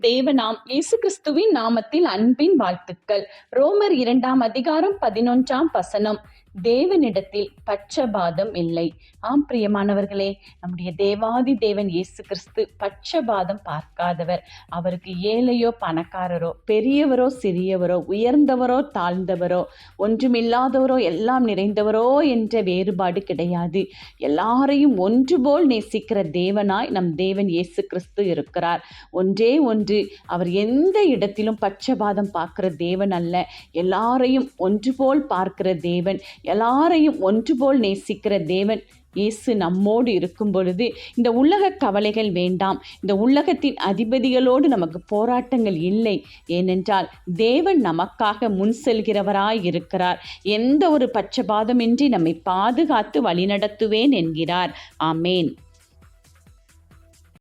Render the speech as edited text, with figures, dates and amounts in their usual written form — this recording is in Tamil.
தேவனாம் இயேசு கிறிஸ்துவின் நாமத்தில் அன்பின் வாழ்த்துக்கள். ரோமர் 2:11 தேவனிடத்தில் பட்சபாதம் இல்லை. ஆம் பிரியமானவர்களே, நம்முடைய தேவாதி தேவன் இயேசு கிறிஸ்து பட்சபாதம் பார்க்காதவர். அவருக்கு ஏழையோ பணக்காரரோ, பெரியவரோ சிறியவரோ, உயர்ந்தவரோ தாழ்ந்தவரோ, ஒன்றுமில்லாதவரோ எல்லாம் நிறைந்தவரோ என்ற வேறுபாடு கிடையாது. எல்லாரையும் ஒன்று போல் நேசிக்கிற தேவனாய் நம் தேவன் இயேசு கிறிஸ்து இருக்கிறார். ஒன்றே ஒன்று, அவர் எந்த இடத்திலும் பட்சபாதம் பார்க்கிற தேவன் அல்ல. எல்லாரையும் ஒன்று போல் பார்க்கிற தேவன், எல்லாரையும் ஒன்று போல் நேசிக்கிற தேவன். இயேசு நம்மோடு இருக்கும் பொழுது இந்த உலக கவலைகள் வேண்டாம். இந்த உலகத்தின் அதிபதிகளோடு நமக்கு போராட்டங்கள் இல்லை. ஏனென்றால் தேவன் நமக்காக முன் செல்கிறவராய் இருக்கிறார். எந்த ஒரு பட்சபாதமின்றி நம்மை பாதுகாத்து வழிநடத்துவேன் என்கிறார். ஆமேன்.